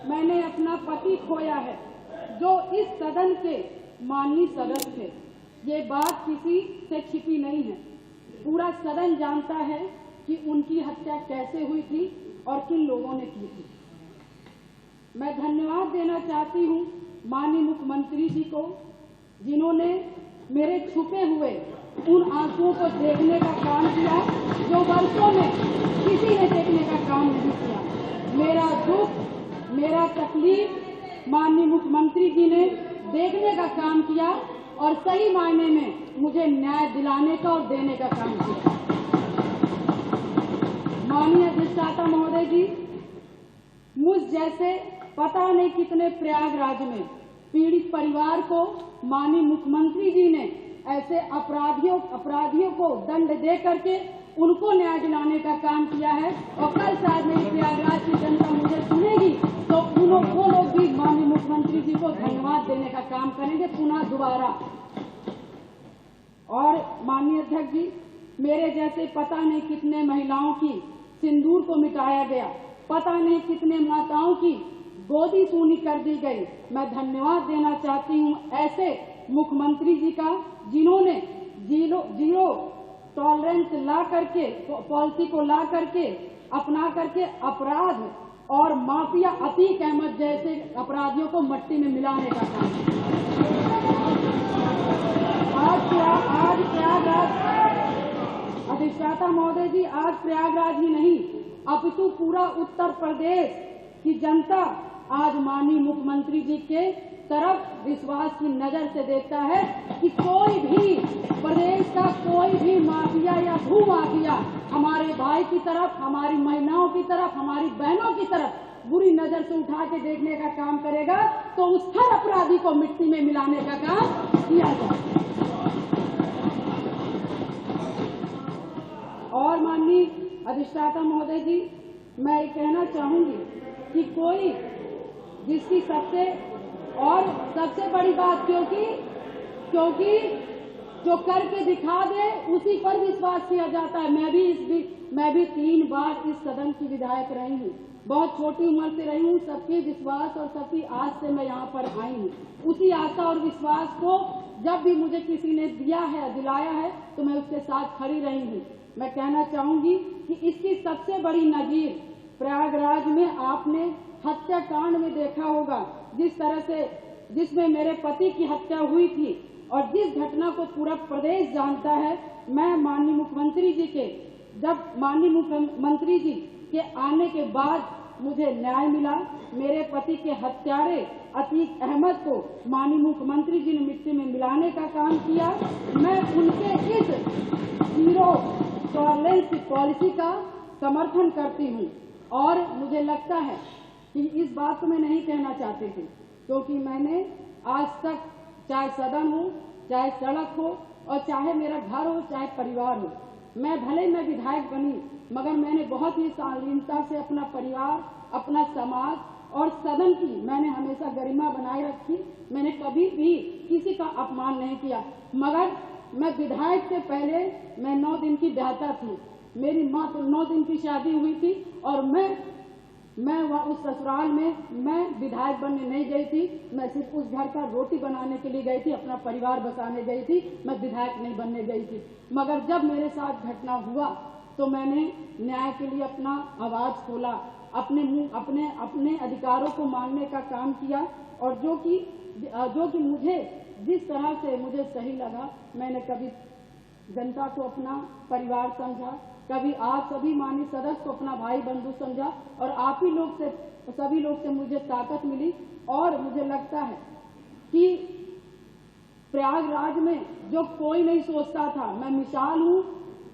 मैंने अपना पति खोया है, जो इस सदन के माननीय सदस्य थे। ये बात किसी से छिपी नहीं है। पूरा सदन जानता है कि उनकी हत्या कैसे हुई थी और किन लोगों ने की थी। मैं धन्यवाद देना चाहती हूँ माननीय मुख्यमंत्री जी को, जिन्होंने मेरे छुपे हुए उन आंसुओं को देखने का काम किया जो वर्षों में किसी ने देखने का काम नहीं किया। मेरा दुख, मेरा तकलीफ माननीय मुख्यमंत्री जी ने देखने का काम किया और सही मायने में मुझे न्याय दिलाने का और देने का काम किया। माननीय अधिष्ठाता महोदय जी, मुझ जैसे पता नहीं कितने प्रयागराज में पीड़ित परिवार को माननीय मुख्यमंत्री जी ने ऐसे अपराधियों को दंड दे करके उनको न्याय दिलाने का काम किया है। और कल शायद मेरी प्रयागराज की जनता मुझे सुनेगी तो वो लोग भी माननीय मुख्यमंत्री जी को धन्यवाद देने का काम करेंगे पुनः दोबारा। और माननीय अध्यक्ष जी, मेरे जैसे पता नहीं कितने महिलाओं की सिंदूर को मिटाया गया, पता नहीं कितने माताओं की गोदी सूनी कर दी गई। मैं धन्यवाद देना चाहती हूँ ऐसे मुख्यमंत्री जी का, जिन्होंने जीरो टॉलरेंस ला करके पॉलिसी को ला करके अपना करके अपराध और माफिया अतीक अहमद जैसे अपराधियों को मट्टी में मिलाने का काम। आज प्रयागराज अधिष्ठाता महोदय जी, आज प्रयागराज ही नहीं अपितु पूरा उत्तर प्रदेश की जनता आज माननीय मुख्यमंत्री जी के तरफ विश्वास की नजर से देखता है कि कोई भी प्रदेश का कोई भी माफिया या भू माफिया हमारे भाई की तरफ, हमारी महिलाओं की तरफ, हमारी बहनों की तरफ बुरी नजर से उठा के देखने का काम करेगा तो उस हर अपराधी को मिट्टी में मिलाने का काम किया जाए। और माननीय अधिष्ठाता महोदय जी, मैं ये कहना चाहूंगी कि कोई जिसकी सबसे बड़ी बात, क्योंकि जो करके दिखा दे उसी पर विश्वास किया जाता है। मैं भी 3 बार इस सदन की विधायक रही हूँ, बहुत छोटी उम्र से रही हूँ। सबके विश्वास और सबकी आस से मैं यहाँ पर आई हूँ। उसी आशा और विश्वास को जब भी मुझे किसी ने दिलाया है तो मैं उसके साथ खड़ी रही हूँ। मैं कहना चाहूंगी कि इसकी सबसे बड़ी नजीर प्रयागराज में आपने हत्याकांड में देखा होगा, जिस तरह से जिसमें मेरे पति की हत्या हुई थी और जिस घटना को पूरा प्रदेश जानता है। मैं माननीय मुख्यमंत्री जी के आने के बाद मुझे न्याय मिला। मेरे पति के हत्यारे अतीक अहमद को माननीय मुख्यमंत्री जी ने मिट्टी में मिलाने का काम किया। मैं उनके इस जीरो टॉलरेंस की पॉलिसी का समर्थन करती हूँ और मुझे लगता है कि इस बात को मैं नहीं कहना चाहती थी, क्योंकि मैंने आज तक चाहे सदन हो, चाहे सड़क हो और चाहे मेरा घर हो, चाहे परिवार हो, मैं विधायक बनी, मगर मैंने बहुत ही शालीनता से अपना परिवार, अपना समाज और सदन की मैंने हमेशा गरिमा बनाए रखी। मैंने कभी भी किसी का अपमान नहीं किया। मगर मैं विधायक से पहले मैं 9 दिन की ब्याहता थी। मेरी माँ तो 9 दिन की शादी हुई थी और मैं उस ससुराल में मैं विधायक बनने नहीं गई थी। मैं सिर्फ उस घर का रोटी बनाने के लिए गई थी, अपना परिवार बसाने गई थी। मैं विधायक नहीं बनने गई थी। मगर जब मेरे साथ घटना हुआ तो मैंने न्याय के लिए अपना आवाज खोला, अपने अधिकारों को मानने का काम किया और जो कि मुझे जिस तरह से मुझे सही लगा, मैंने कभी जनता को अपना परिवार समझा, कभी आप सभी माननीय सदस्य को अपना भाई बंधु समझा और आप ही लोग से, सभी लोग से मुझे ताकत मिली। और मुझे लगता है कि प्रयागराज में जो कोई नहीं सोचता था, मैं मिसाल हूँ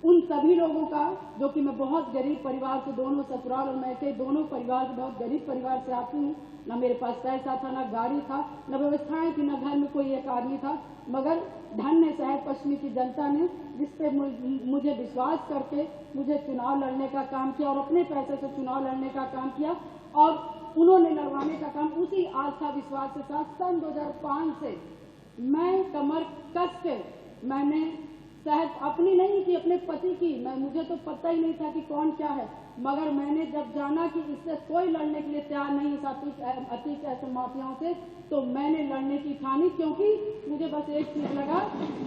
उन सभी लोगों का, जो कि मैं बहुत गरीब परिवार से, दोनों ससुराल और मैके दोनों परिवार से, बहुत गरीब परिवार से आती हूँ। न मेरे पास पैसा था, न गाड़ी था, न व्यवस्थाएं थी, न घर में कोई एक आदमी था। मगर धन्य शहर पश्चिमी की जनता ने, जिस पे मुझे विश्वास करके मुझे चुनाव लड़ने का काम किया और अपने पैसे से चुनाव लड़ने का काम किया और उन्होंने लड़वाने का काम उसी आस्था विश्वास के साथ सन 2005 से मैं कमर कस के, मैंने शायद अपनी नहीं कि अपने पति की, मुझे तो पता ही नहीं था कि कौन क्या है, मगर मैंने जब जाना कि इससे कोई लड़ने के लिए तैयार नहीं था अतीक ऐसे माफियाओं से, तो मैंने लड़ने की ठानी, क्योंकि मुझे बस एक चीज लगा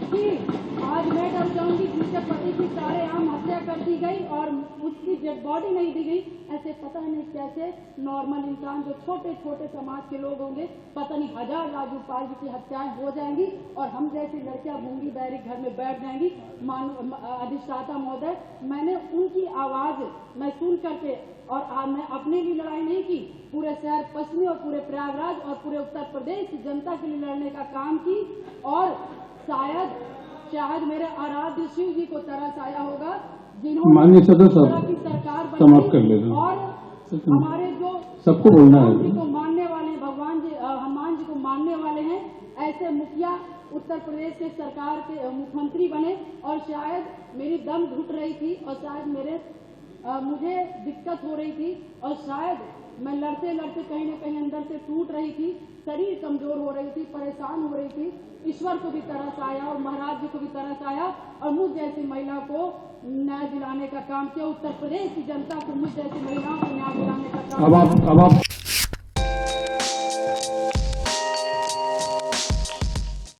कि आज मैं डर जाऊंगी जिसके पति की सारेआम हत्या कर दी गई और उसकी डेड बॉडी नहीं दी गई। ऐसे पता नहीं कैसे नॉर्मल इंसान जो छोटे छोटे समाज के लोग होंगे, पता नहीं हजार राजू पाल जी की हत्याएं हो जाएंगी और हम जैसी लड़कियां गूंगी बहरी घर में बैठ जाएंगी। अधिष्ठाता महोदय, मैंने उनकी आवाज मैं सुन करके और मैं अपने लिए लड़ाई नहीं की, पूरे शहर पश्चिमी और पूरे प्रयागराज और पूरे उत्तर प्रदेश की जनता के लिए लड़ने का काम की। और शायद मेरे आराध्य शिव जी को तरस आया होगा जिन्होंने की सरकार समाप्त कर लेना और हमारे जो सबको बोलना है जी को मानने वाले हैं, भगवान जी हनुमान जी को मानने वाले हैं, ऐसे मुखिया उत्तर प्रदेश के सरकार के मुख्यमंत्री बने। और शायद मेरी दम घुट रही थी और शायद मुझे दिक्कत हो रही थी और शायद मैं लड़ते लड़ते कहीं न कहीं अंदर से टूट रही थी, शरीर कमजोर हो रही थी, परेशान हो रही थी। ईश्वर को भी तरस आया और महाराज जी को भी तरस आया और मुझ जैसी महिला को न्याय दिलाने का काम किया। उत्तर प्रदेश की जनता को मुझ जैसी महिलाओं को न्याय दिलाने का काम अब आप